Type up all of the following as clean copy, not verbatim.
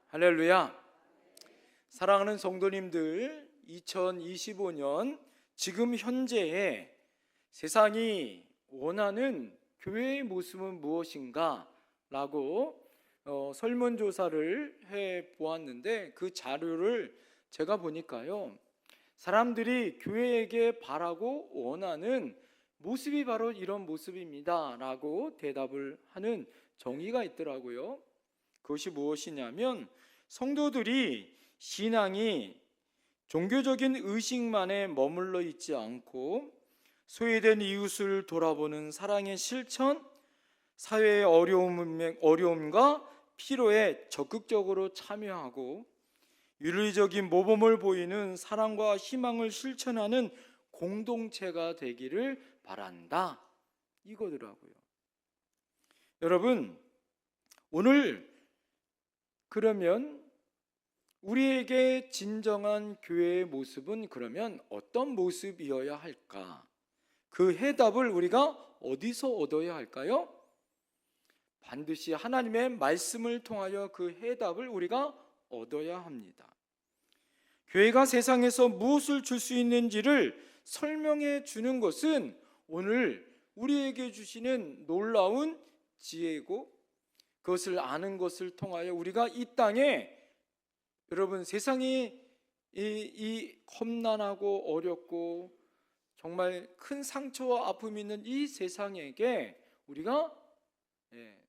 할렐루야. 사랑하는 성도님들, 2025년 지금 현재의 세상이 원하는 교회의 모습은 무엇인가? 라고 설문조사를 해 보았는데, 그 자료를 제가 보니까요, 사람들이 교회에게 바라고 원하는 모습이 바로 이런 모습입니다 라고 대답을 하는 정의가 있더라고요. 그것이 무엇이냐면, 성도들이 신앙이 종교적인 의식만에 머물러 있지 않고 소외된 이웃을 돌아보는 사랑의 실천, 사회의 어려움과 필요에 적극적으로 참여하고 윤리적인 모범을 보이는 사랑과 희망을 실천하는 공동체가 되기를 바란다, 이거더라고요. 여러분, 오늘 그러면 우리에게 진정한 교회의 모습은 그러면 어떤 모습이어야 할까? 그 해답을 우리가 어디서 얻어야 할까요? 반드시 하나님의 말씀을 통하여 그 해답을 우리가 얻어야 합니다. 교회가 세상에서 무엇을 줄 수 있는지를 설명해 주는 것은 오늘 우리에게 주시는 놀라운 지혜이고, 그것을 아는 것을 통하여 우리가 이 땅에, 여러분, 세상이 이 험난하고 어렵고 정말 큰 상처와 아픔이 있는 이 세상에게 우리가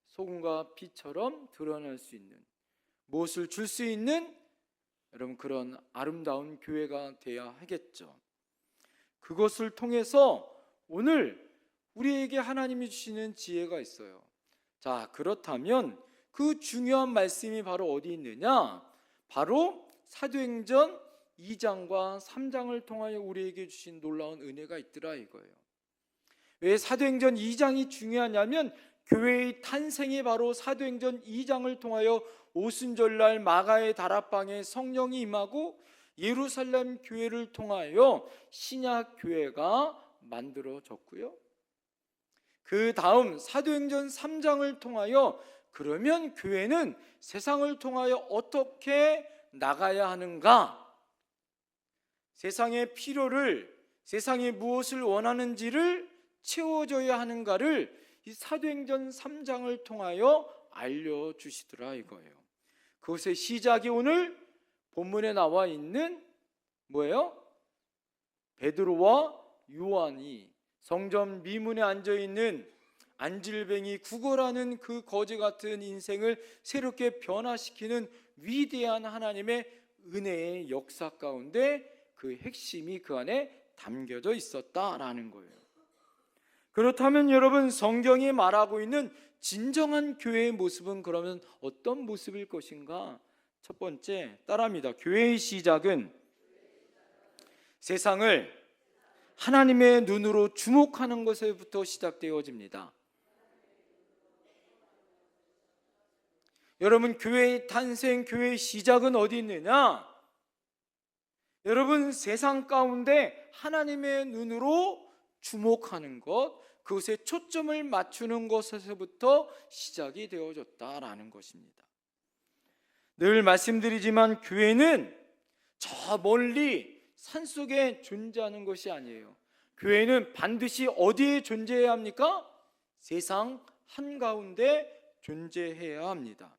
소금과 빛처럼 드러날 수 있는, 무엇을 줄 수 있는, 여러분, 그런 아름다운 교회가 되어야 하겠죠. 그것을 통해서 오늘 우리에게 하나님이 주시는 지혜가 있어요. 자, 그렇다면 그 중요한 말씀이 바로 어디 있느냐? 바로 사도행전 2장과 3장을 통하여 우리에게 주신 놀라운 은혜가 있더라, 이거예요. 왜 사도행전 2장이 중요하냐면, 교회의 탄생이 바로 사도행전 2장을 통하여 오순절날 마가의 다락방에 성령이 임하고 예루살렘 교회를 통하여 신약 교회가 만들어졌고요, 그 다음 사도행전 3장을 통하여 그러면 교회는 세상을 통하여 어떻게 나가야 하는가? 세상의 필요를, 세상이 무엇을 원하는지를 채워줘야 하는가를 이 사도행전 3장을 통하여 알려주시더라, 이거예요. 그것의 시작이 오늘 본문에 나와 있는 뭐예요? 베드로와 요한이 성전 미문에 앉아있는 안질뱅이 구걸하는 그 거지 같은 인생을 새롭게 변화시키는 위대한 하나님의 은혜의 역사 가운데 그 핵심이 그 안에 담겨져 있었다라는 거예요. 그렇다면 여러분, 성경이 말하고 있는 진정한 교회의 모습은 그러면 어떤 모습일 것인가? 첫 번째, 따라합니다. 교회의 시작은 세상을 하나님의 눈으로 주목하는 것에부터 시작되어집니다. 여러분, 교회의 탄생, 교회의 시작은 어디 있느냐? 여러분, 세상 가운데 하나님의 눈으로 주목하는 것, 그것에 초점을 맞추는 것에서부터 시작이 되어졌다라는 것입니다. 늘 말씀드리지만 교회는 저 멀리 산속에 존재하는 것이 아니에요. 교회는 반드시 어디에 존재해야 합니까? 세상 한가운데 존재해야 합니다.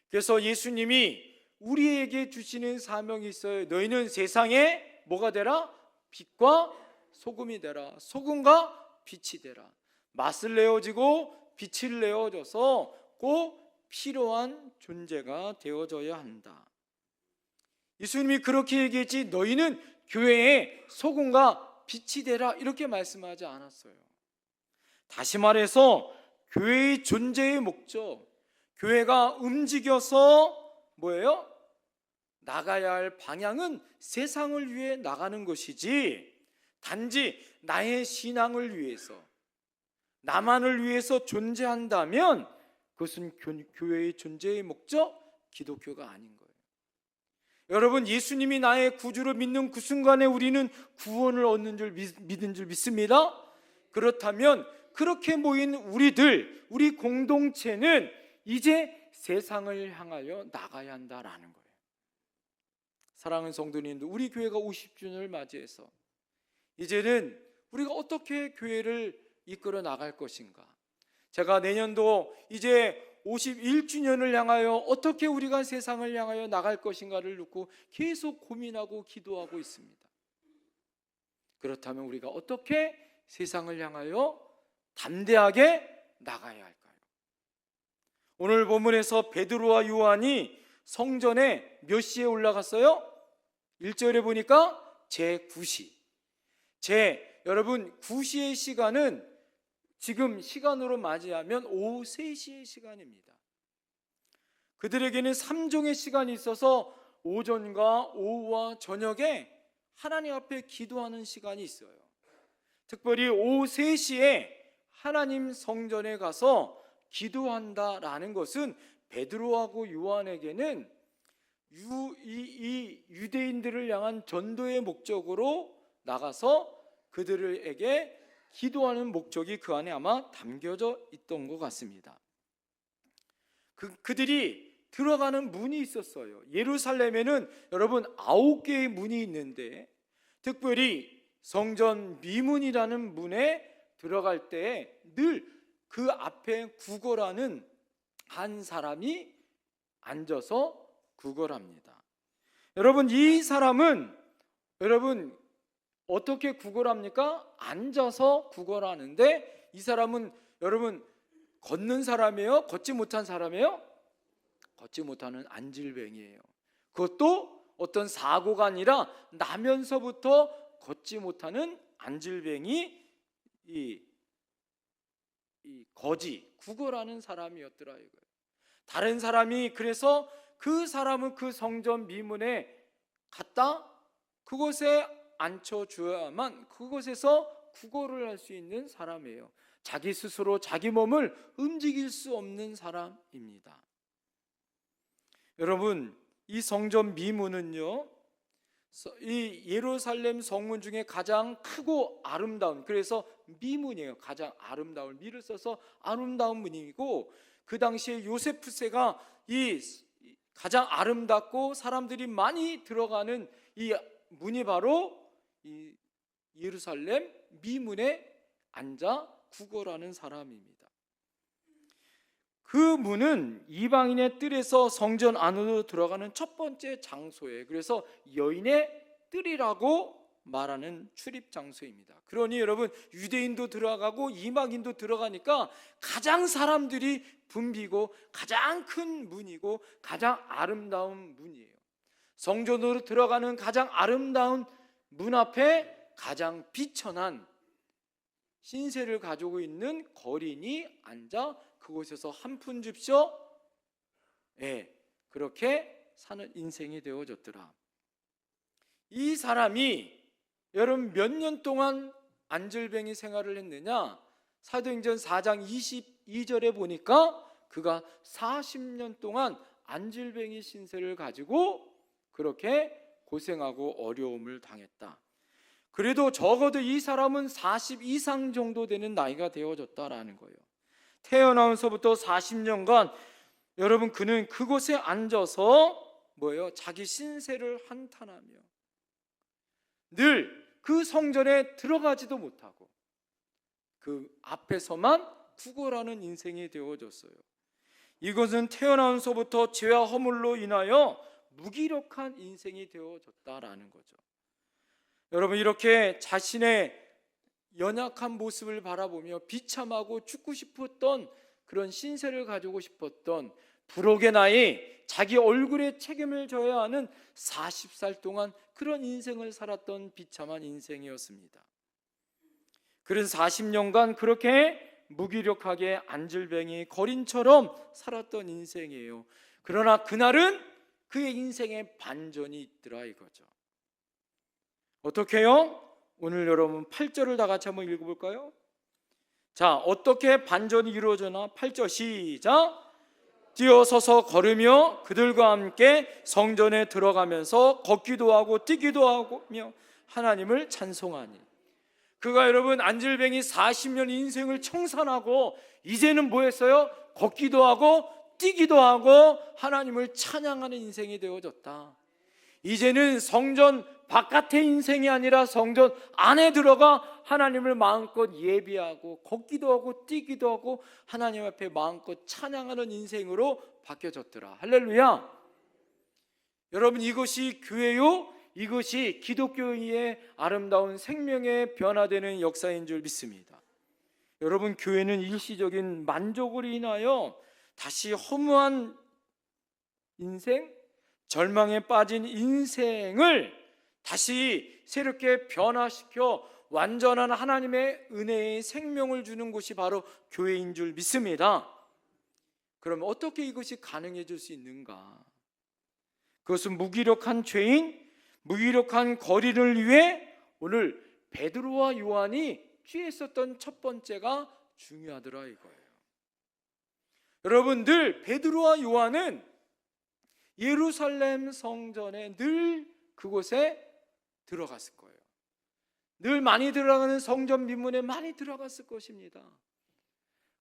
그래서 예수님이 우리에게 주시는 사명이 있어요. 너희는 세상에 뭐가 되라? 빛과 소금이 되라. 소금과 빛이 되라. 맛을 내어지고 빛을 내어줘서 꼭 필요한 존재가 되어져야 한다. 예수님이 그렇게 얘기했지, 너희는 교회의 소금과 빛이 되라, 이렇게 말씀하지 않았어요. 다시 말해서 교회의 존재의 목적, 교회가 움직여서 뭐예요? 나가야 할 방향은 세상을 위해 나가는 것이지, 단지 나의 신앙을 위해서, 나만을 위해서 존재한다면 그것은 교회의 존재의 목적, 기독교가 아닌 거예요. 여러분, 예수님이 나의 구주로 믿는 그 순간에 우리는 구원을 얻는 줄 믿은 줄 믿습니다. 그렇다면 그렇게 모인 우리들, 우리 공동체는 이제 세상을 향하여 나가야 한다라는 거예요. 사랑하는 성도님들, 우리 교회가 50주년을 맞이해서 이제는 우리가 어떻게 교회를 이끌어 나갈 것인가, 제가 내년도 이제 51주년을 향하여 어떻게 우리가 세상을 향하여 나갈 것인가를 놓고 계속 고민하고 기도하고 있습니다. 그렇다면 우리가 어떻게 세상을 향하여 담대하게 나가야 할까요? 오늘 본문에서 베드로와 요한이 성전에 몇 시에 올라갔어요? 1절에 보니까 제9시. 여러분 9시의 시간은 지금 시간으로 맞이하면 오후 3시의 시간입니다. 그들에게는 3종의 시간이 있어서 오전과 오후와 저녁에 하나님 앞에 기도하는 시간이 있어요. 특별히 오후 3시에 하나님 성전에 가서 기도한다라는 것은 베드로하고 요한에게는 이 유대인들을 향한 전도의 목적으로 나가서 그들에게 기도하는 목적이 그 안에 아마 담겨져 있던 것 같습니다. 그들이 들어가는 문이 있었어요. 예루살렘에는 여러분 9개의 문이 있는데 특별히 성전 미문이라는 문에 들어갈 때 늘 그 앞에 구걸하는 한 사람이 앉아서 구걸합니다. 여러분 이 사람은 어떻게 구걸합니까? 앉아서 구걸하는데 이 사람은 여러분 걷는 사람이에요? 걷지 못한 사람이에요? 걷지 못하는 안질뱅이에요. 그것도 어떤 사고가 아니라 나면서부터 걷지 못하는 안질뱅이, 이 거지, 구걸하는 사람이었더라 이거예요. 다른 사람이 그래서 그 사람은 그 성전 미문에 갔다 그곳에 앉혀줘야만 그곳에서 구걸을 할 수 있는 사람이에요. 자기 스스로 자기 몸을 움직일 수 없는 사람입니다. 여러분 이 성전 미문은요, 이 예루살렘 성문 중에 가장 크고 아름다운, 그래서 미문이에요. 가장 아름다운, 미를 써서 아름다운 문이고, 그 당시에 요세푸세가 이 가장 아름답고 사람들이 많이 들어가는 이 문이 바로 이 예루살렘 미문에 앉아 구걸하는 사람입니다. 그 문은 이방인의 뜰에서 성전 안으로 들어가는 첫 번째 장소예요. 그래서 여인의 뜰이라고 말하는 출입 장소입니다. 그러니 여러분 유대인도 들어가고 이방인도 들어가니까 가장 사람들이 붐비고 가장 큰 문이고 가장 아름다운 문이에요. 성전으로 들어가는 가장 아름다운 문 앞에 가장 비천한 신세를 가지고 있는 거린이 앉아 그곳에서 한 푼 줍쇼, 그렇게 사는 인생이 되어졌더라. 이 사람이 여러분 몇 년 동안 안질뱅이 생활을 했느냐? 사도행전 4장 22절에 보니까 그가 40년 동안 안질뱅이 신세를 가지고 그렇게 고생하고 어려움을 당했다. 그래도 적어도 이 사람은 40 이상 정도 되는 나이가 되어졌다라는 거예요. 태어나면서부터 40년간 여러분 그는 그곳에 앉아서 자기 신세를 한탄하며 늘 그 성전에 들어가지도 못하고 그 앞에서만 구걸하는 인생이 되어졌어요. 이것은 태어나면서부터 죄와 허물로 인하여 무기력한 인생이 되어졌다라는 거죠. 여러분 이렇게 자신의 연약한 모습을 바라보며 비참하고 죽고 싶었던 그런 신세를 가지고 싶었던 부록의 나이, 자기 얼굴에 책임을 져야 하는 40살 동안 그런 인생을 살았던 비참한 인생이었습니다. 그런 40년간 그렇게 무기력하게 안질뱅이 거린처럼 살았던 인생이에요. 그러나 그날은 그의 인생에 반전이 있더라 이거죠. 어떻게 해요? 오늘 여러분 8절을 다 같이 한번 읽어볼까요? 자, 어떻게 반전이 이루어지나? 8절 시작. 뛰어서서 걸으며 그들과 함께 성전에 들어가면서 걷기도 하고 뛰기도 하며 하나님을 찬송하니. 그가 여러분 안질뱅이 40년 인생을 청산하고 이제는 뭐 했어요? 걷기도 하고 뛰기도 하고 하나님을 찬양하는 인생이 되어졌다. 이제는 성전 바깥의 인생이 아니라 성전 안에 들어가 하나님을 마음껏 예비하고 걷기도 하고 뛰기도 하고 하나님 앞에 마음껏 찬양하는 인생으로 바뀌어졌더라. 할렐루야. 여러분, 이것이 교회요, 이것이 기독교의 아름다운 생명의 변화되는 역사인 줄 믿습니다. 여러분, 교회는 일시적인 만족으로 인하여 다시 허무한 인생, 절망에 빠진 인생을 다시 새롭게 변화시켜 완전한 하나님의 은혜의 생명을 주는 곳이 바로 교회인 줄 믿습니다. 그럼 어떻게 이것이 가능해질 수 있는가? 그것은 무기력한 죄인, 무기력한 거리를 위해 오늘 베드로와 요한이 취했었던 첫 번째가 중요하더라 이거예요. 여러분, 늘 베드로와 요한은 예루살렘 성전에 늘 그곳에 들어갔을 거예요. 늘 많이 들어가는 성전 민문에 많이 들어갔을 것입니다.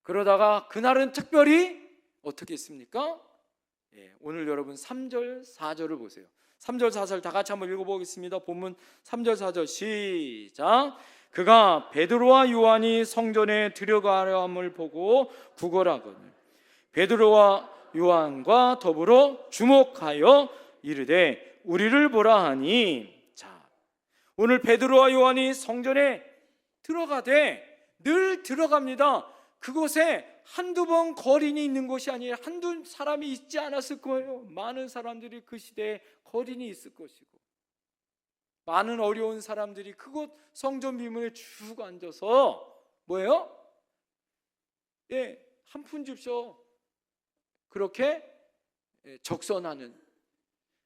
그러다가 그날은 특별히 어떻게 했습니까? 오늘 여러분 3절 4절을 보세요. 3절 4절 다 같이 한번 읽어보겠습니다. 본문 3절 4절 시작. 그가 베드로와 요한이 성전에 들어가려 함을 보고 구걸하거늘 베드로와 요한과 더불어 주목하여 이르되 우리를 보라 하니. 자, 오늘 베드로와 요한이 성전에 들어가되 늘 들어갑니다. 그곳에 한두 번 거린이 있는 것이 아니라 한두 사람이 있지 않았을 거예요. 많은 사람들이 그 시대에 거린이 있을 것이고 많은 어려운 사람들이 그곳 성전 비문에 쭉 앉아서 뭐예요? 한 푼 줍쇼 그렇게 적선하는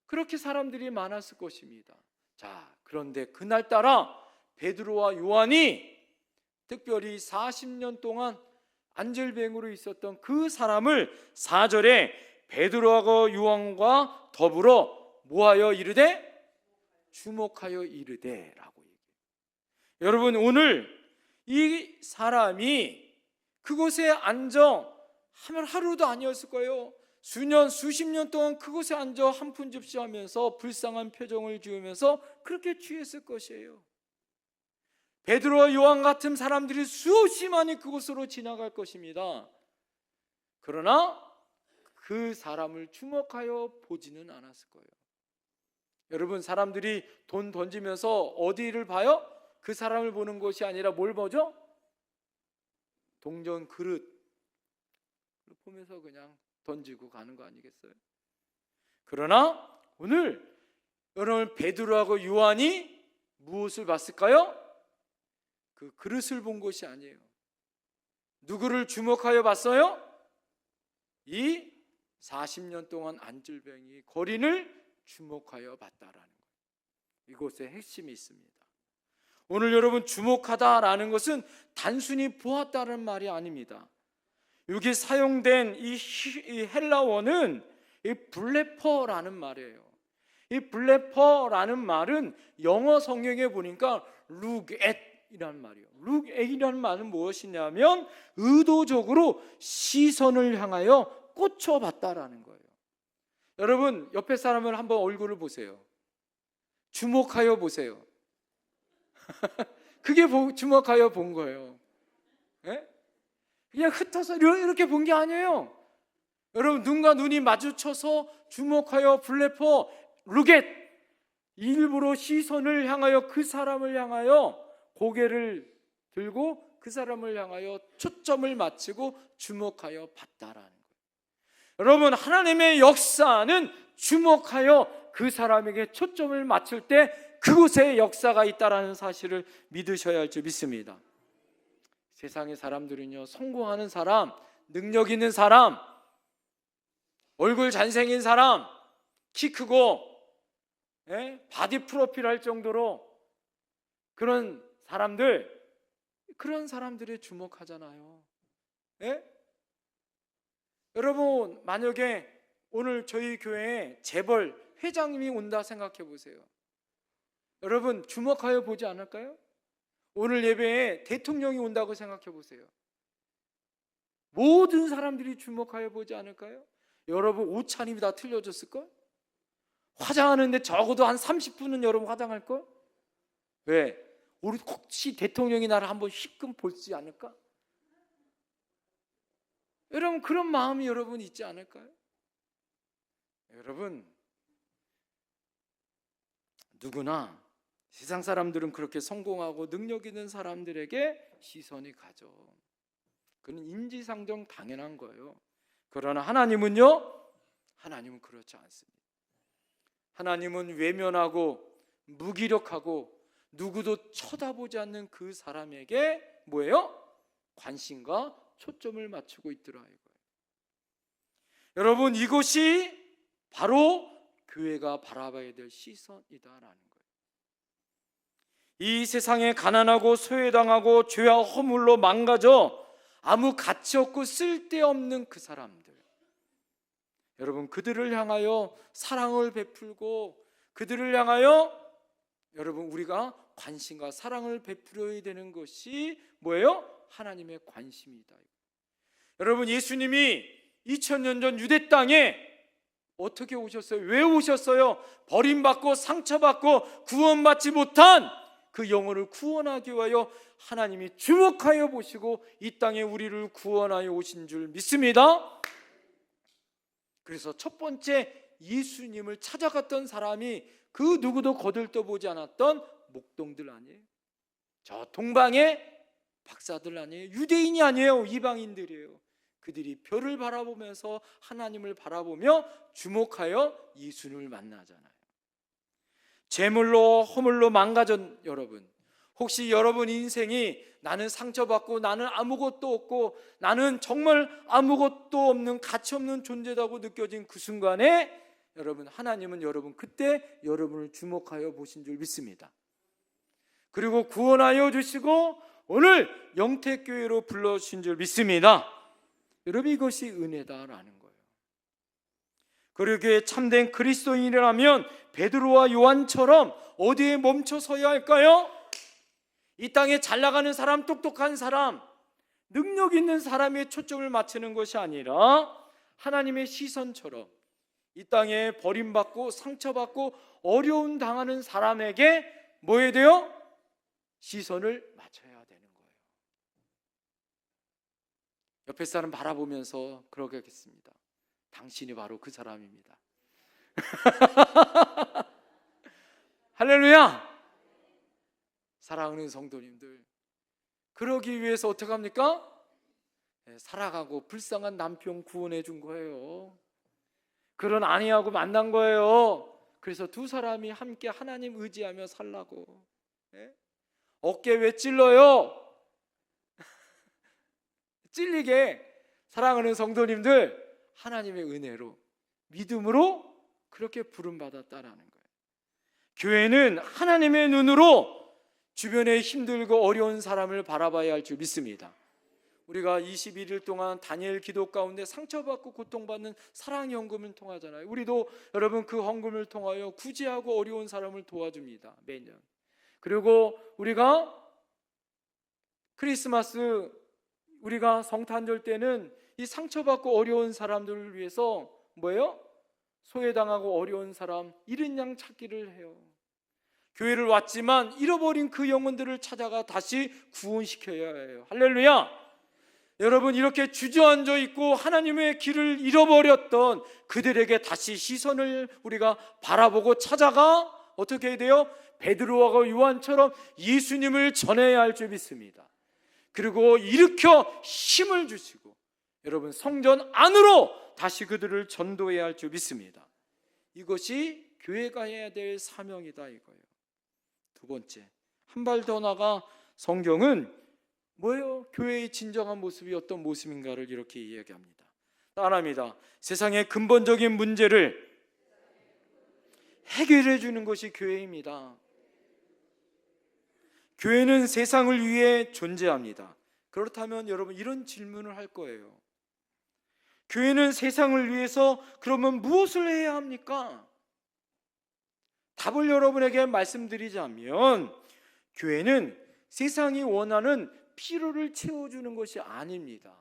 그렇게 사람들이 많았을 것입니다. 자, 그런데 그날따라 베드로와 요한이 특별히 40년 동안 안절뱅이로 있었던 그 사람을 4절에 베드로하고 요한과 더불어 뭐하여 이르되 주목하여 이르되라고 얘기해요. 여러분, 오늘 이 사람이 그곳에 앉아 하루도 아니었을 거예요. 수년 수십 년 동안 그곳에 앉아 한 푼 줍쇼하면서 불쌍한 표정을 지으면서 그렇게 취했을 것이에요. 베드로와 요한 같은 사람들이 수없이 그곳으로 지나갈 것입니다. 그러나 그 사람을 주목하여 보지는 않았을 거예요. 여러분, 사람들이 돈 던지면서 어디를 봐요? 그 사람을 보는 것이 아니라 뭘 보죠? 동전 그릇 보면서 그냥 던지고 가는 거 아니겠어요? 그러나 오늘 여러분, 베드로하고 요한이 무엇을 봤을까요? 그 그릇을 본 것이 아니에요. 누구를 주목하여 봤어요? 이 40년 동안 안질병이 거린을 주목하여 봤다라는 거예요. 이곳에 핵심이 있습니다. 오늘 여러분, 주목하다라는 것은 단순히 보았다는 말이 아닙니다. 여기 사용된 이 헬라어는 이 블레퍼라는 말이에요. 이 블레퍼라는 말은 영어 성경에 보니까 look at 이란 말이에요. look at이라는 말은 무엇이냐면 의도적으로 시선을 향하여 꽂혀봤다라는 거예요. 여러분, 옆에 사람을 한번 얼굴을 보세요. 주목하여 보세요. 그게 주목하여 본 거예요. 네? 그냥 흩어서 이렇게 본 게 아니에요. 여러분, 눈과 눈이 마주쳐서 주목하여 블레퍼 루겟 일부러 시선을 향하여 그 사람을 향하여 고개를 들고 그 사람을 향하여 초점을 맞추고 주목하여 봤다라는 거예요. 여러분, 하나님의 역사는 주목하여 그 사람에게 초점을 맞출 때 그곳에 역사가 있다라는 사실을 믿으셔야 할 줄 믿습니다. 세상의 사람들은요, 성공하는 사람, 능력 있는 사람, 얼굴 잘생긴 사람, 키 크고 바디 프로필 할 정도로 그런 사람들에 주목하잖아요. 여러분, 만약에 오늘 저희 교회에 재벌 회장님이 온다 생각해 보세요. 여러분, 주목하여 보지 않을까요? 오늘 예배에 대통령이 온다고 생각해 보세요. 모든 사람들이 주목하여 보지 않을까요? 여러분 옷차림이 다 틀려졌을걸? 화장하는데 적어도 한 30분은 여러분 화장할걸? 왜? 우리 혹시 대통령이 나를 한번 힐끔 볼지 않을까? 여러분 그런 마음이 여러분 있지 않을까요? 여러분 누구나 세상 사람들은 그렇게 성공하고 능력 있는 사람들에게 시선이 가죠. 그건 인지상정 당연한 거예요. 그러나 하나님은요? 하나님은 그렇지 않습니다. 하나님은 외면하고 무기력하고 누구도 쳐다보지 않는 그 사람에게 뭐예요? 관심과 초점을 맞추고 있더라 이거예요. 여러분 이것이 바로 교회가 바라봐야 될 시선이다라는 거예요. 이 세상에 가난하고 소외당하고 죄와 허물로 망가져 아무 가치 없고 쓸데없는 그 사람들, 여러분 그들을 향하여 사랑을 베풀고 그들을 향하여 여러분 우리가 관심과 사랑을 베풀어야 되는 것이 뭐예요? 하나님의 관심이다. 여러분 예수님이 2000년 전 유대 땅에 어떻게 오셨어요? 왜 오셨어요? 버림받고 상처받고 구원받지 못한 그 영혼을 구원하기 위하여 하나님이 주목하여 보시고 이 땅에 우리를 구원하여 오신 줄 믿습니다. 그래서 첫 번째 예수님을 찾아갔던 사람이 그 누구도 거들떠보지 않았던 목동들 아니에요? 저 동방의 박사들 아니에요? 유대인이 아니에요. 이방인들이에요. 그들이 별을 바라보면서 하나님을 바라보며 주목하여 예수님을 만나잖아요. 재물로 허물로 망가진 여러분, 혹시 여러분 인생이 나는 상처받고 나는 아무것도 없고 나는 정말 아무것도 없는 가치 없는 존재라고 느껴진 그 순간에 여러분 하나님은 여러분 그때 여러분을 주목하여 보신 줄 믿습니다. 그리고 구원하여 주시고 오늘 영택교회로 불러주신 줄 믿습니다. 여러분 이것이 은혜다라는 거예요. 그러기에 참된 그리스도인이라면 베드로와 요한처럼 어디에 멈춰 서야 할까요? 이 땅에 잘 나가는 사람, 똑똑한 사람, 능력 있는 사람에 초점을 맞추는 것이 아니라 하나님의 시선처럼 이 땅에 버림받고 상처받고 어려움 당하는 사람에게 뭐 해야 돼요? 시선을 맞춰야 되는 거예요. 옆에 사람 바라보면서 그러겠습니다. 당신이 바로 그 사람입니다. 할렐루야! 사랑하는 성도님들, 그러기 위해서 어떻게 합니까? 살아가고 불쌍한 남편 구원해 준 거예요. 그런 아내하고 만난 거예요. 그래서 두 사람이 함께 하나님 의지하며 살라고. 어깨 왜 찔러요? 찔리게 사랑하는 성도님들, 하나님의 은혜로 믿음으로 그렇게 부름받았다라는 거예요. 교회는 하나님의 눈으로 주변에 힘들고 어려운 사람을 바라봐야 할 줄 믿습니다. 우리가 21일 동안 다니엘 기도 가운데 상처받고 고통받는 사랑 헌금을 통하잖아요. 우리도 여러분 그 헌금을 통하여 구제하고 어려운 사람을 도와줍니다. 매년. 그리고 우리가 크리스마스 우리가 성탄절 때는 이 상처받고 어려운 사람들을 위해서 뭐예요? 소외당하고 어려운 사람, 잃은 양 찾기를 해요. 교회를 왔지만 잃어버린 그 영혼들을 찾아가 다시 구원시켜야 해요. 할렐루야! 여러분 이렇게 주저앉아 있고 하나님의 길을 잃어버렸던 그들에게 다시 시선을 우리가 바라보고 찾아가 어떻게 해야 돼요? 베드로와 요한처럼 예수님을 전해야 할 줄 믿습니다. 그리고 일으켜 힘을 주시고 여러분 성전 안으로 다시 그들을 전도해야 할 줄 믿습니다. 이것이 교회가 해야 될 사명이다 이거예요. 두 번째, 한 발 더 나가 성경은 뭐예요? 교회의 진정한 모습이 어떤 모습인가를 이렇게 이야기합니다. 따라합니다. 세상의 근본적인 문제를 해결해 주는 것이 교회입니다. 교회는 세상을 위해 존재합니다. 그렇다면 여러분 이런 질문을 할 거예요. 교회는 세상을 위해서 그러면 무엇을 해야 합니까? 답을 여러분에게 말씀드리자면 교회는 세상이 원하는 필요를 채워주는 것이 아닙니다.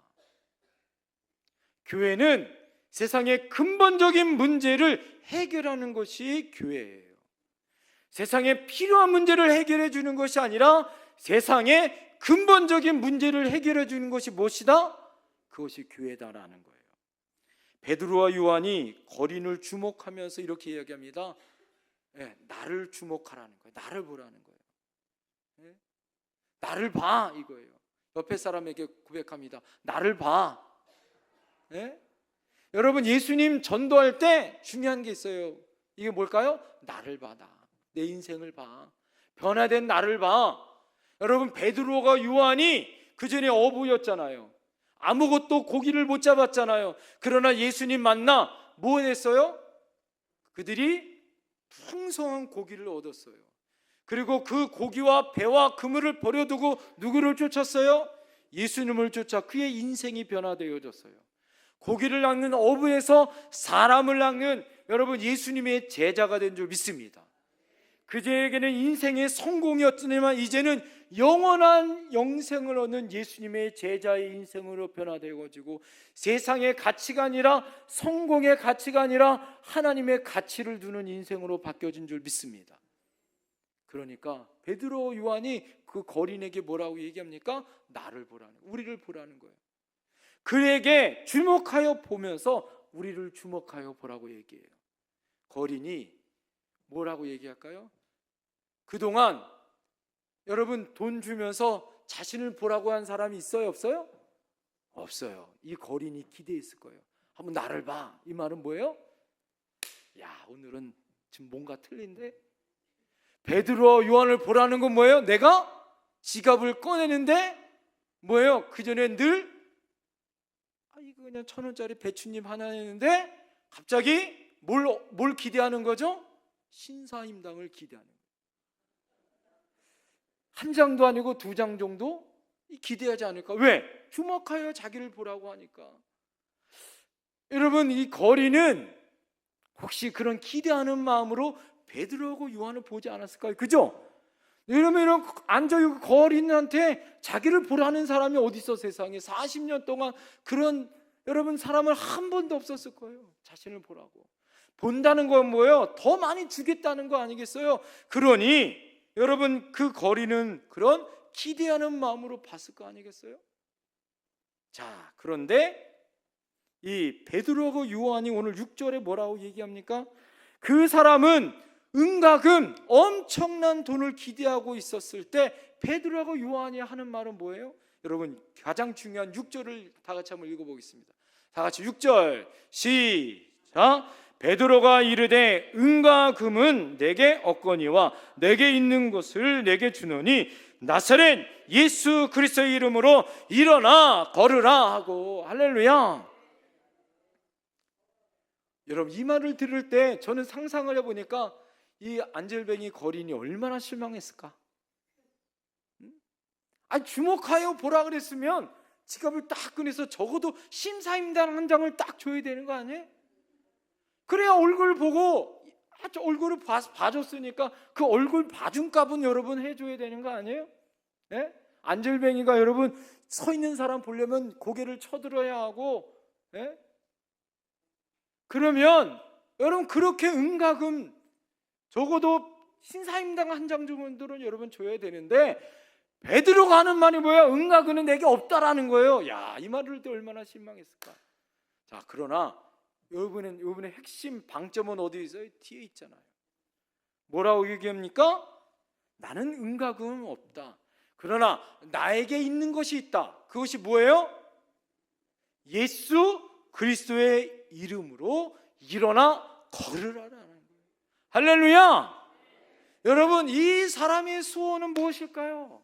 교회는 세상의 근본적인 문제를 해결하는 것이 교회예요. 세상에 필요한 문제를 해결해 주는 것이 아니라 세상의 근본적인 문제를 해결해 주는 것이 무엇이다? 그것이 교회다라는 거예요. 베드로와 요한이 거린을 주목하면서 이렇게 이야기합니다. 나를 주목하라는 거예요. 나를 보라는 거예요. 나를 봐, 이거예요. 옆에 사람에게 고백합니다. 나를 봐. 여러분, 예수님 전도할 때 중요한 게 있어요. 이게 뭘까요? 나를 봐. 내 인생을 봐. 변화된 나를 봐. 여러분, 베드로가 요한이 그 전에 어부였잖아요. 아무것도 고기를 못 잡았잖아요. 그러나 예수님 만나 뭐 했어요? 그들이 풍성한 고기를 얻었어요. 그리고 그 고기와 배와 그물을 버려두고 누구를 쫓았어요? 예수님을 쫓아 그의 인생이 변화되어졌어요. 고기를 낚는 어부에서 사람을 낚는 여러분 예수님의 제자가 된 줄 믿습니다. 그제에게는 인생의 성공이었지만 이제는 영원한 영생을 얻는 예수님의 제자의 인생으로 변화되어지고 세상의 가치가 아니라 성공의 가치가 아니라 하나님의 가치를 두는 인생으로 바뀌어진 줄 믿습니다. 그러니까 베드로 요한이 그 거린에게 뭐라고 얘기합니까? 나를 보라는, 우리를 보라는 거예요. 그에게 주목하여 보면서 우리를 주목하여 보라고 얘기해요. 거린이 뭐라고 얘기할까요? 그동안 여러분 돈 주면서 자신을 보라고 한 사람이 있어요? 없어요? 없어요. 이 거린이 기대했을 거예요. 한번 나를 봐. 이 말은 뭐예요? 야, 오늘은 지금 뭔가 틀린데? 베드로와 요한을 보라는 건 뭐예요? 내가 지갑을 꺼내는데 뭐예요? 그 전에 늘 이거 그냥 1,000원짜리 배추잎 하나 했는데 갑자기 뭘 기대하는 거죠? 신사임당을 기대하는 거예요. 한 장도 아니고 2장 정도 기대하지 않을까? 왜? 주목하여 자기를 보라고 하니까. 여러분, 이 거리는 혹시 그런 기대하는 마음으로 베드로하고 요한을 보지 않았을까요? 그죠? 여러분, 이런 앉아있고 거린한테 자기를 보라는 사람이 어디 있어? 세상에 40년 동안 그런 여러분 사람을 한 번도 없었을 거예요. 자신을 보라고. 본다는 건 뭐예요? 더 많이 주겠다는 거 아니겠어요? 그러니 여러분, 그 거리는 그런 기대하는 마음으로 봤을 거 아니겠어요? 자, 그런데 이 베드로하고 요한이 오늘 6절에 뭐라고 얘기합니까? 그 사람은 은가금 엄청난 돈을 기대하고 있었을 때 베드로하고 요한이 하는 말은 뭐예요? 여러분, 가장 중요한 6절을 다 같이 한번 읽어보겠습니다. 다 같이 6절 시작. 베드로가 이르되 은과 금은 내게 없거니와 내게 있는 것을 내게 주노니 나사렛 예수 그리스도의 이름으로 일어나 걸으라 하고. 할렐루야. 여러분, 이 말을 들을 때 저는 상상을 해보니까 이 안젤뱅이 거린이 얼마나 실망했을까? 주목하여 보라 그랬으면 지갑을 딱 꺼내서 적어도 심사임당 한 장을 딱 줘야 되는 거 아니에요? 그래야 얼굴 보고 얼굴을 봐줬으니까 그 얼굴 봐준 값은 여러분 해줘야 되는 거 아니에요? 네? 안젤뱅이가 여러분 서 있는 사람 보려면 고개를 쳐들어야 하고, 네? 그러면 여러분 그렇게 은가금 적어도 신사임당 한 장 정도는 여러분 줘야 되는데 베드로가 하는 말이 뭐야? 은가금은 내게 없다라는 거예요. 야, 이 말을 들을 때 얼마나 실망했을까? 자, 그러나 여러분의 핵심 방점은 어디에 있어요? 뒤에 있잖아요. 뭐라고 얘기합니까? 나는 은가금은 없다. 그러나 나에게 있는 것이 있다. 그것이 뭐예요? 예수 그리스도의 이름으로 일어나 걸으라라는 거예요. 할렐루야. 여러분, 이 사람의 소원은 무엇일까요?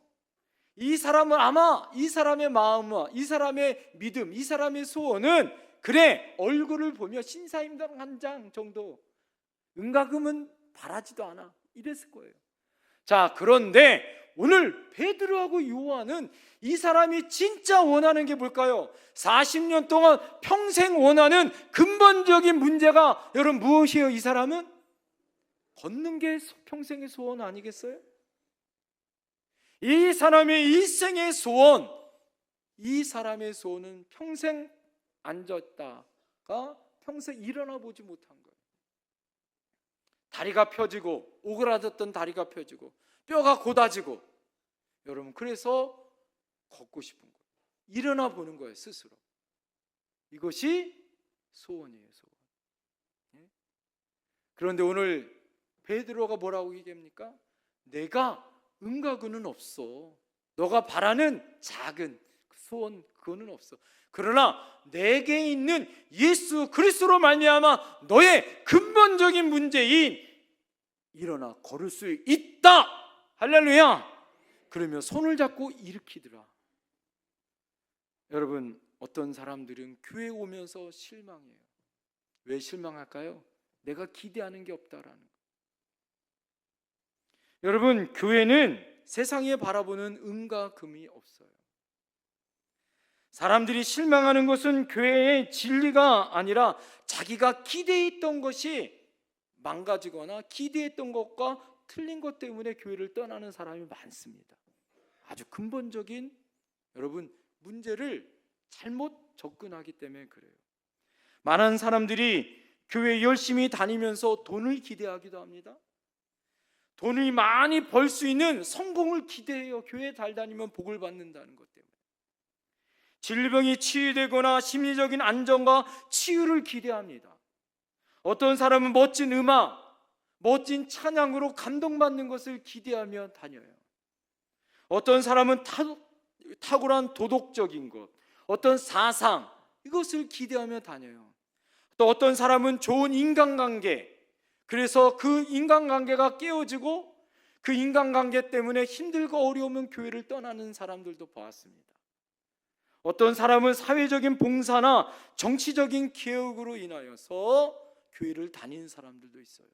이 사람은 아마 이 사람의 마음과 이 사람의 믿음, 이 사람의 소원은 그래 얼굴을 보며 신사임당 한 장 정도, 은가금은 바라지도 않아, 이랬을 거예요. 자, 그런데 오늘 베드로하고 요한은 이 사람이 진짜 원하는 게 뭘까요? 40년 동안 평생 원하는 근본적인 문제가 여러분 무엇이에요? 이 사람은 걷는 게 평생의 소원 아니겠어요? 이 사람의 일생의 소원, 이 사람의 소원은 평생 앉았다가 평생 일어나 보지 못한 거예요. 다리가 펴지고, 오그라졌던 다리가 펴지고, 뼈가 고다지고, 여러분 그래서 걷고 싶은 거예요. 일어나 보는 거예요, 스스로. 이것이 소원이에요, 소원. 그런데 오늘 베드로가 뭐라고 얘기합니까? 내가 은과금은 없어. 너가 바라는 작은 소원 그거는 없어. 그러나 내게 있는 예수 그리스도로 말미암아 너의 근본적인 문제인 일어나 걸을 수 있다. 할렐루야. 그러면 손을 잡고 일으키더라. 여러분, 어떤 사람들은 교회 오면서 실망해요. 왜 실망할까요? 내가 기대하는 게 없다라는 거. 여러분, 교회는 세상에 바라보는 은과 금이 없어요. 사람들이 실망하는 것은 교회의 진리가 아니라 자기가 기대했던 것이 망가지거나 기대했던 것과 틀린 것 때문에 교회를 떠나는 사람이 많습니다. 아주 근본적인 여러분 문제를 잘못 접근하기 때문에 그래요. 많은 사람들이 교회 열심히 다니면서 돈을 기대하기도 합니다. 돈을 많이 벌 수 있는 성공을 기대해요. 교회 잘 다니면 복을 받는다는 것 때문에. 질병이 치유되거나 심리적인 안정과 치유를 기대합니다. 어떤 사람은 멋진 음악, 멋진 찬양으로 감동받는 것을 기대하며 다녀요. 어떤 사람은 탁월한 도덕적인 것, 어떤 사상, 이것을 기대하며 다녀요. 또 어떤 사람은 좋은 인간관계, 그래서 그 인간관계가 깨어지고 그 인간관계 때문에 힘들고 어려우면 교회를 떠나는 사람들도 보았습니다. 어떤 사람은 사회적인 봉사나 정치적인 개혁으로 인하여서 교회를 다니는 사람들도 있어요.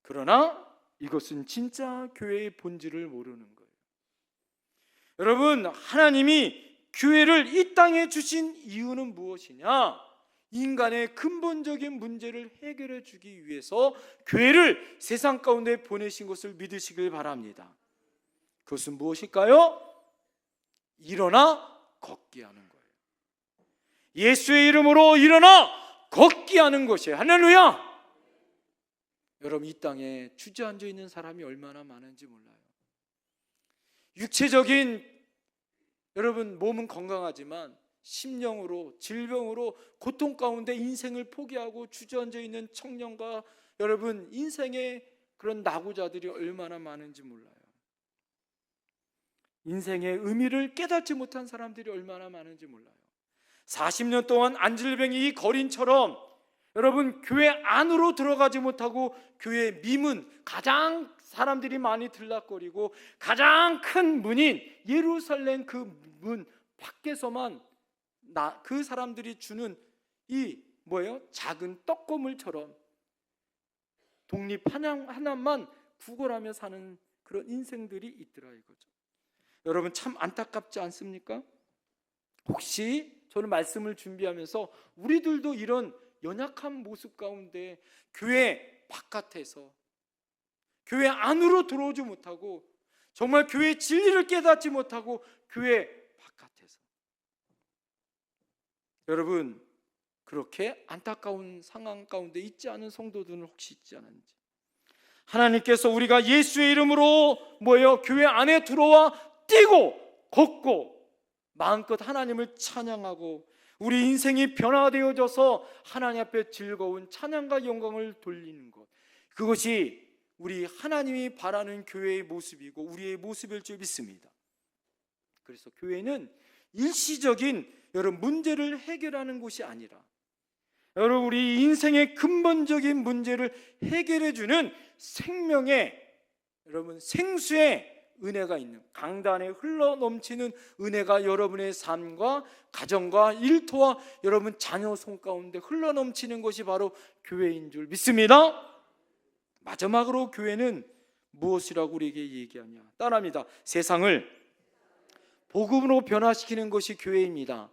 그러나 이것은 진짜 교회의 본질을 모르는 거예요. 여러분, 하나님이 교회를 이 땅에 주신 이유는 무엇이냐? 인간의 근본적인 문제를 해결해 주기 위해서 교회를 세상 가운데 보내신 것을 믿으시길 바랍니다. 그것은 무엇일까요? 일어나 걷게 하는 거예요. 예수의 이름으로 일어나 걷게 하는 것이에요. 할렐루야! 여러분, 이 땅에 주저앉아 있는 사람이 얼마나 많은지 몰라요. 육체적인 여러분 몸은 건강하지만 심령으로 질병으로 고통 가운데 인생을 포기하고 주저앉아 있는 청년과 여러분 인생의 그런 낙오자들이 얼마나 많은지 몰라요. 인생의 의미를 깨닫지 못한 사람들이 얼마나 많은지 몰라요. 40년 동안 안질뱅이 이 거린처럼 여러분 교회 안으로 들어가지 못하고 교회 미문, 가장 사람들이 많이 들락거리고 가장 큰 문인 예루살렘 그 문 밖에서만 그 사람들이 주는 이 뭐예요? 작은 떡고물처럼 독립 하나만 구걸하며 사는 그런 인생들이 있더라 이거죠. 여러분 참 안타깝지 않습니까? 혹시 저는 말씀을 준비하면서 우리들도 이런 연약한 모습 가운데 교회 바깥에서 교회 안으로 들어오지 못하고 정말 교회의 진리를 깨닫지 못하고 교회 바깥에서 여러분 그렇게 안타까운 상황 가운데 있지 않은 성도들은 혹시 있지 않은지 하나님께서 우리가 예수의 이름으로 교회 안에 들어와 뛰고 걷고 마음껏 하나님을 찬양하고 우리 인생이 변화되어져서 하나님 앞에 즐거운 찬양과 영광을 돌리는 것, 그것이 우리 하나님이 바라는 교회의 모습이고 우리의 모습일 줄 믿습니다. 그래서 교회는 일시적인 여러분 문제를 해결하는 곳이 아니라 여러분 우리 인생의 근본적인 문제를 해결해 주는 생명의 여러분 생수의 은혜가 있는 강단에 흘러 넘치는 은혜가 여러분의 삶과 가정과 일터와 여러분 자녀 손 가운데 흘러 넘치는 것이 바로 교회인 줄 믿습니다. 마지막으로 교회는 무엇이라고 우리에게 얘기하냐? 따라합니다. 세상을 복음으로 변화시키는 것이 교회입니다.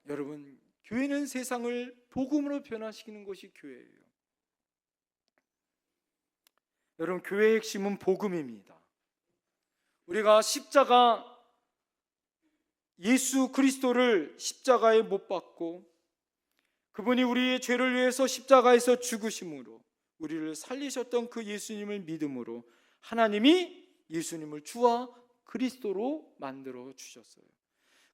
여러분, 교회는 세상을 복음으로 변화시키는 것이 교회예요. 여러분, 교회의 핵심은 복음입니다. 우리가 십자가 예수 그리스도를 십자가에 못 박고 그분이 우리의 죄를 위해서 십자가에서 죽으심으로 우리를 살리셨던 그 예수님을 믿음으로 하나님이 예수님을 주와 그리스도로 만들어 주셨어요.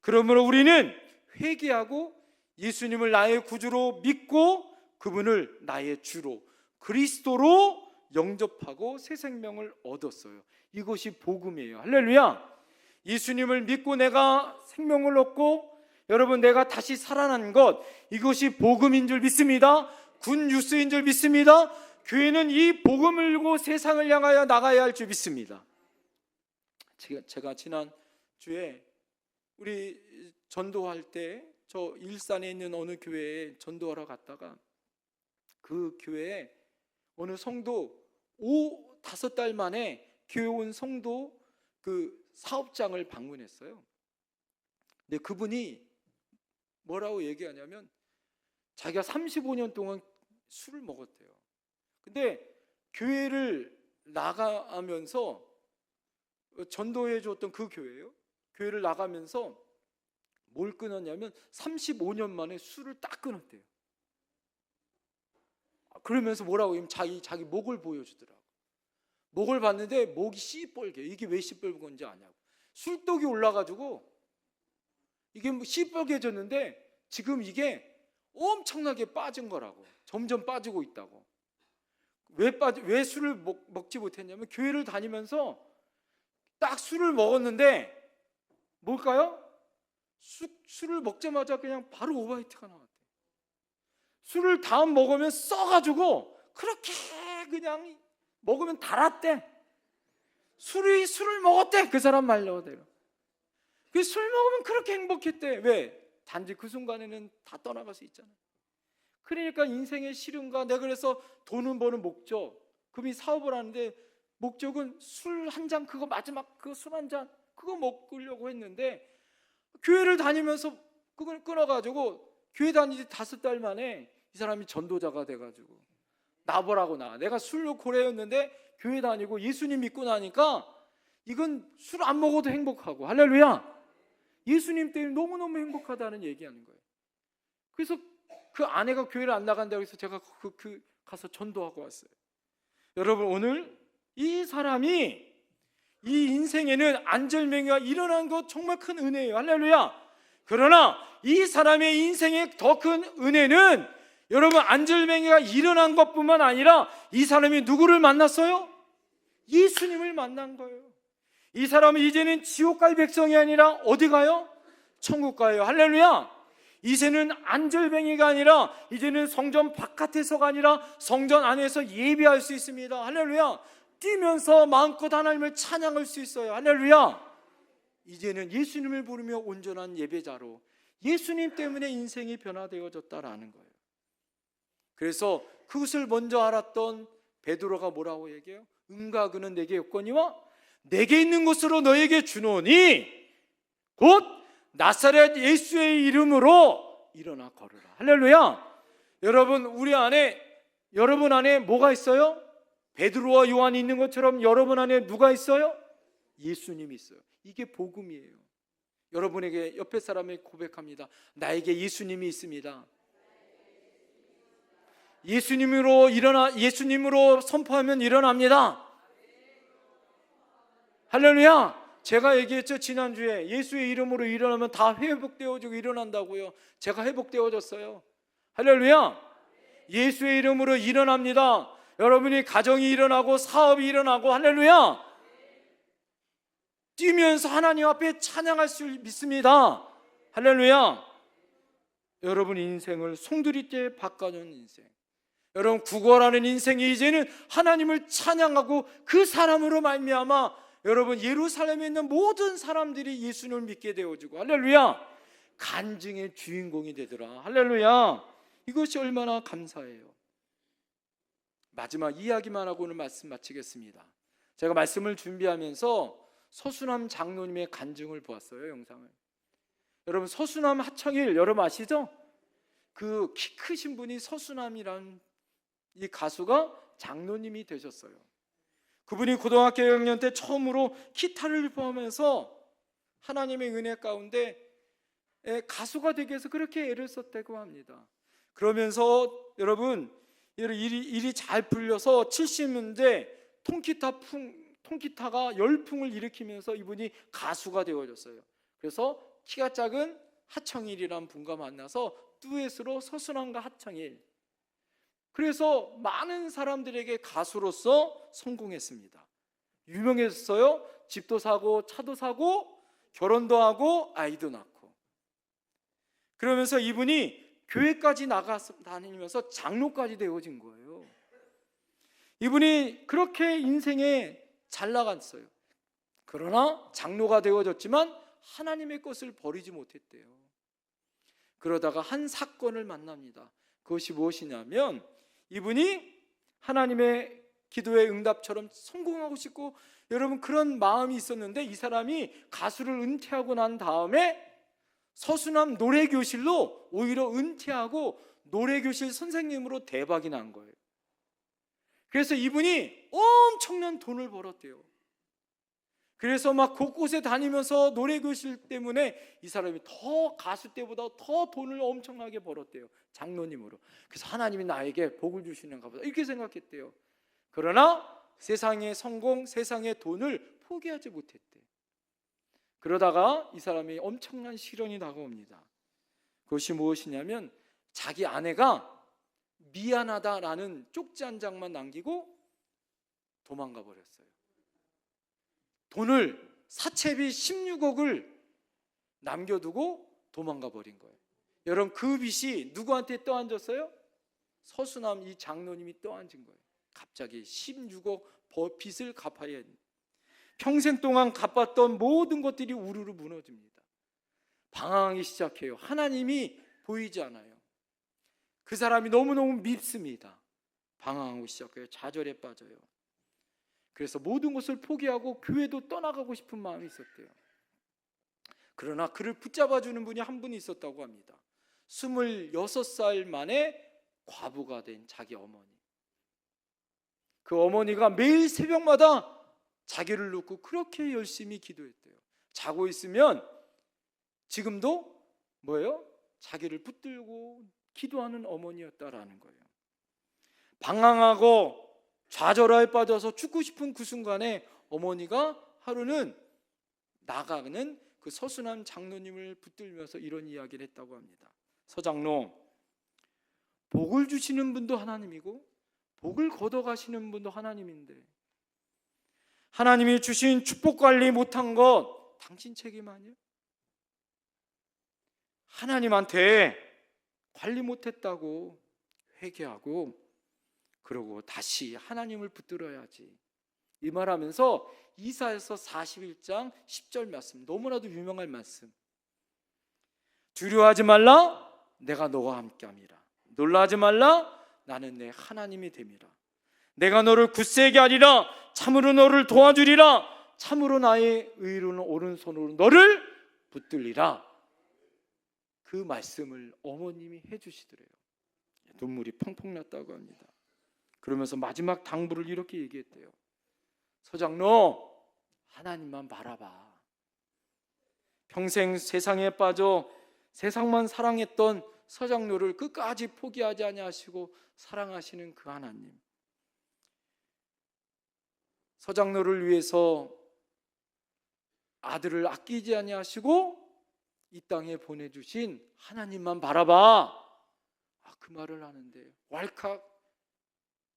그러므로 우리는 회개하고 예수님을 나의 구주로 믿고 그분을 나의 주로 그리스도로 영접하고 새 생명을 얻었어요. 이것이 복음이에요. 할렐루야. 예수님을 믿고 내가 생명을 얻고 여러분 내가 다시 살아난 것, 이것이 복음인 줄 믿습니다. 굿 뉴스인 줄 믿습니다. 교회는 이 복음을 들고 세상을 향하여 나가야 할 줄 믿습니다. 제가 지난 주에 우리 전도할 때 저 일산에 있는 어느 교회에 전도하러 갔다가 그 교회에 어느 성도 5-5달 만에 교회 온 성도 그 사업장을 방문했어요. 근데 그분이 뭐라고 얘기하냐면 자기가 35년 동안 술을 먹었대요. 근데 교회를 나가면서 전도해 줬던 그 교회예요. 교회를 나가면서 뭘 끊었냐면 35년 만에 술을 딱 끊었대요. 그러면서 뭐라고 하면 자기 목을 보여주더라고. 목을 봤는데 목이 시뻘게. 이게 왜 시뻘건 건지 아냐고. 술독이 올라가지고 이게 시뻘개졌는데 지금 이게 엄청나게 빠진 거라고. 점점 빠지고 있다고. 왜 술을 먹지 못했냐면 교회를 다니면서 딱 술을 먹었는데 뭘까요? 술을 먹자마자 그냥 바로 오바이트가 나왔대. 술을 다음 먹으면 써가지고 그렇게 그냥 먹으면 달았대. 술을 먹었대. 그 사람 말로대로. 그 술 먹으면 그렇게 행복했대. 왜? 단지 그 순간에는 다 떠나갈 수 있잖아. 그러니까 인생의 실현과 내가 그래서 돈은 버는 목적, 금이 사업을 하는데 목적은 술 한 잔, 그거 마지막 그 술 한 잔 그거 먹으려고 했는데 교회를 다니면서 그걸 끊어가지고 교회 다니지 5달 만에 이 사람이 전도자가 돼가지고 나보라고 내가 술로 고래였는데 교회 다니고 예수님 믿고 나니까 이건 술 안 먹어도 행복하고 할렐루야. 예수님 때문에 너무너무 행복하다는 얘기하는 거예요. 그래서 그 아내가 교회를 안 나간다고 해서 제가 가서 전도하고 왔어요. 여러분 오늘 이 사람이 이 인생에는 안절맹이가 일어난 것 정말 큰 은혜예요. 할렐루야. 그러나 이 사람의 인생의 더 큰 은혜는 여러분 안절맹이가 일어난 것뿐만 아니라 이 사람이 누구를 만났어요? 예수님을 만난 거예요. 이 사람은 이제는 지옥 갈 백성이 아니라 어디 가요? 천국 가요. 할렐루야. 이제는 안절뱅이가 아니라 이제는 성전 바깥에서가 아니라 성전 안에서 예배할 수 있습니다. 할렐루야. 뛰면서 마음껏 하나님을 찬양할 수 있어요. 할렐루야. 이제는 예수님을 부르며 온전한 예배자로 예수님 때문에 인생이 변화되어졌다라는 거예요. 그래서 그것을 먼저 알았던 베드로가 뭐라고 얘기해요? 은과 그는 내게 없거니와 내게 있는 것으로 너에게 주노니 곧 나사렛 예수의 이름으로 일어나 걸으라. 할렐루야. 여러분 여러분 안에 뭐가 있어요? 베드로와 요한이 있는 것처럼 여러분 안에 누가 있어요? 예수님이 있어요. 이게 복음이에요. 여러분에게 옆에 사람에게 고백합니다. 나에게 예수님이 있습니다. 예수님으로 선포하면 일어납니다. 할렐루야. 제가 얘기했죠. 지난주에 예수의 이름으로 일어나면 다 회복되어지고 일어난다고요. 제가 회복되어졌어요. 할렐루야. 예수의 이름으로 일어납니다. 여러분이 가정이 일어나고 사업이 일어나고 할렐루야. 뛰면서 하나님 앞에 찬양할 수 믿습니다. 할렐루야. 여러분 인생을 송두리째 바꿔준 인생, 여러분 구걸하는 인생이 이제는 하나님을 찬양하고 그 사람으로 말미암아 여러분 예루살렘에 있는 모든 사람들이 예수님을 믿게 되어지고 할렐루야. 간증의 주인공이 되더라. 할렐루야. 이것이 얼마나 감사해요. 마지막 이야기만 하고 오늘 말씀 마치겠습니다. 제가 말씀을 준비하면서 서수남 장로님의 간증을 보았어요. 영상을. 여러분 서수남 하청일 여러분 아시죠? 그 키 크신 분이 서수남이라는 이 가수가 장로님이 되셨어요. 그분이 고등학교 1학년 때 처음으로 기타를 포함해서 하나님의 은혜 가운데 가수가 되기 위해서 그렇게 애를 썼다고 합니다. 그러면서 여러분 일이 잘 풀려서 70년대 통기타가 열풍을 일으키면서 이분이 가수가 되어졌어요. 그래서 키가 작은 하청일이라는 분과 만나서 듀엣으로 서순환과 하청일, 그래서 많은 사람들에게 가수로서 성공했습니다. 유명했어요. 집도 사고 차도 사고 결혼도 하고 아이도 낳고. 그러면서 이분이 교회까지 나가서 다니면서 장로까지 되어진 거예요. 이분이 그렇게 인생에 잘 나갔어요. 그러나 장로가 되어졌지만 하나님의 것을 버리지 못했대요. 그러다가 한 사건을 만납니다. 그것이 무엇이냐면 이분이 하나님의 기도의 응답처럼 성공하고 싶고, 여러분 그런 마음이 있었는데 이 사람이 가수를 은퇴하고 난 다음에 서수남 노래교실로 오히려 은퇴하고 노래교실 선생님으로 대박이 난 거예요. 그래서 이분이 엄청난 돈을 벌었대요. 그래서 막 곳곳에 다니면서 노래교실 때문에 이 사람이 더 가수 때보다 더 돈을 엄청나게 벌었대요. 장로님으로. 그래서 하나님이 나에게 복을 주시는가 보다 이렇게 생각했대요. 그러나 세상의 성공, 세상의 돈을 포기하지 못했대. 그러다가 이 사람이 엄청난 시련이 다가옵니다. 그것이 무엇이냐면 자기 아내가 미안하다라는 쪽지 한 장만 남기고 도망가 버렸어요. 돈을 사채비 16억을 남겨두고 도망가 버린 거예요. 여러분 그 빚이 누구한테 떠안졌어요? 서수남 이 장로님이 떠안진 거예요. 갑자기 16억 빚을 갚아야 했는데 평생 동안 갚았던 모든 것들이 우르르 무너집니다. 방황하기 시작해요. 하나님이 보이지 않아요. 그 사람이 너무너무 밉습니다. 방황하고 시작해요. 좌절에 빠져요. 그래서 모든 것을 포기하고 교회도 떠나가고 싶은 마음이 있었대요. 그러나 그를 붙잡아주는 분이 한 분이 있었다고 합니다. 26살 만에 과부가 된 자기 어머니. 그 어머니가 매일 새벽마다 자기를 놓고 그렇게 열심히 기도했대요. 자고 있으면 지금도 뭐예요? 자기를 붙들고 기도하는 어머니였다라는 거예요. 방황하고 좌절에 빠져서 죽고 싶은 그 순간에 어머니가 하루는 나가는 그 서순환 장로님을 붙들면서 이런 이야기를 했다고 합니다. 서장로, 복을 주시는 분도 하나님이고 복을 걷어가시는 분도 하나님인데 하나님이 주신 축복 관리 못한 것 당신 책임 아니에요? 하나님한테 관리 못했다고 회개하고 그러고 다시 하나님을 붙들어야지. 이 말하면서 이사야서 41장 10절 말씀, 너무나도 유명한 말씀. 두려워하지 말라, 내가 너와 함께함이라. 놀라지 말라, 나는 내 하나님이 됨이라. 내가 너를 굳세게 하리라. 참으로 너를 도와주리라. 참으로 나의 의로운 오른손으로 너를 붙들리라. 그 말씀을 어머님이 해주시더래요. 눈물이 펑펑 났다고 합니다. 그러면서 마지막 당부를 이렇게 얘기했대요. 서장로, 하나님만 바라봐. 평생 세상에 빠져 세상만 사랑했던 서장로를 끝까지 포기하지 아니하시고 사랑하시는 그 하나님, 서장로를 위해서 아들을 아끼지 아니하시고 이 땅에 보내주신 하나님만 바라봐. 그 말을 하는데 왈칵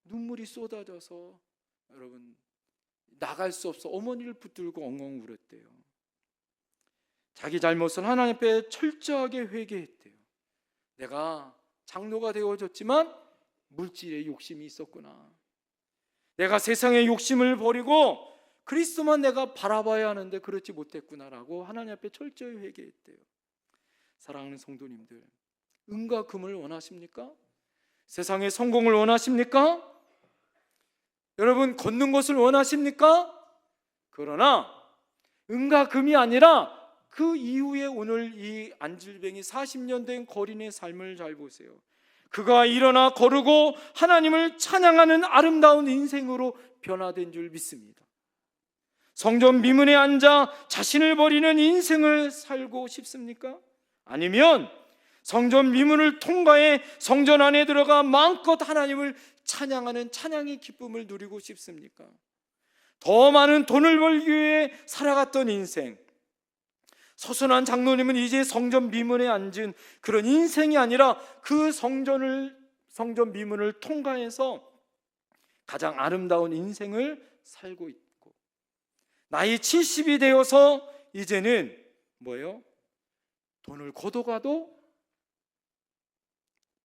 눈물이 쏟아져서 여러분 나갈 수 없어 어머니를 붙들고 엉엉 울었대요. 자기 잘못을 하나님 앞에 철저하게 회개했대요. 내가 장로가 되어졌지만 물질에 욕심이 있었구나. 내가 세상의 욕심을 버리고 그리스도만 내가 바라봐야 하는데 그렇지 못했구나라고 하나님 앞에 철저히 회개했대요. 사랑하는 성도님들, 은과 금을 원하십니까? 세상의 성공을 원하십니까? 여러분 걷는 것을 원하십니까? 그러나 은과 금이 아니라 그 이후에 오늘 이 안질뱅이 40년 된 거린의 삶을 잘 보세요. 그가 일어나 거르고 하나님을 찬양하는 아름다운 인생으로 변화된 줄 믿습니다. 성전 미문에 앉아 자신을 버리는 인생을 살고 싶습니까? 아니면 성전 미문을 통과해 성전 안에 들어가 마음껏 하나님을 찬양하는 찬양의 기쁨을 누리고 싶습니까? 더 많은 돈을 벌기 위해 살아갔던 인생, 서순환 장로님은 이제 성전 미문에 앉은 그런 인생이 아니라 그 성전 미문을 통과해서 가장 아름다운 인생을 살고 있고, 나이 70이 되어서 이제는 뭐예요? 돈을 걷어가도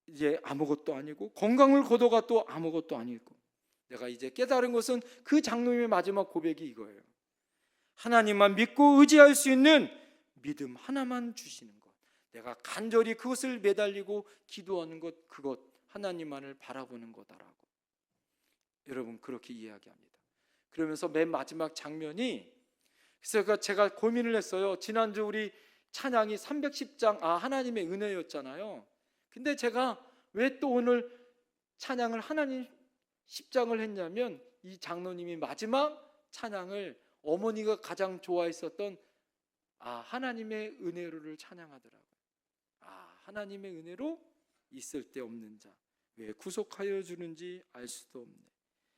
이제 아무것도 아니고, 건강을 걷어가도 아무것도 아니고, 내가 이제 깨달은 것은 그 장로님의 마지막 고백이 이거예요. 하나님만 믿고 의지할 수 있는 믿음 하나만 주시는 것, 내가 간절히 그것을 매달리고 기도하는 것, 그것 하나님만을 바라보는 거다라고 여러분 그렇게 이야기합니다. 그러면서 맨 마지막 장면이, 그래서 제가 고민을 했어요. 지난주 우리 찬양이 310장 하나님의 은혜였잖아요. 근데 제가 왜 또 오늘 찬양을 하나님 10장을 했냐면, 이 장로님이 마지막 찬양을 어머니가 가장 좋아했었던 하나님의 은혜로를 찬양하더라고요. 하나님의 은혜로 있을 때 없는 자 왜 구속하여 주는지 알 수도 없네.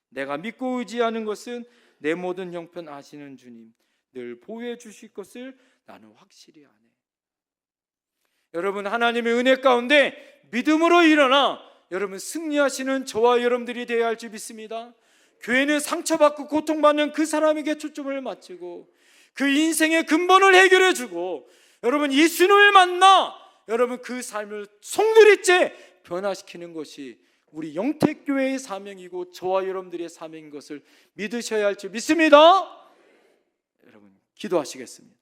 내가 믿고 의지하는 것은 내 모든 형편 아시는 주님, 늘 보호해 주실 것을 나는 확실히 아네. 여러분, 하나님의 은혜 가운데 믿음으로 일어나 여러분 승리하시는 저와 여러분들이 되어야 할 줄 믿습니다. 교회는 상처받고 고통받는 그 사람에게 초점을 맞추고 그 인생의 근본을 해결해 주고, 여러분 예수님을 만나 여러분 그 삶을 송두리째 변화시키는 것이 우리 영택교회의 사명이고 저와 여러분들의 사명인 것을 믿으셔야 할 줄 믿습니다. 여러분 기도하시겠습니다.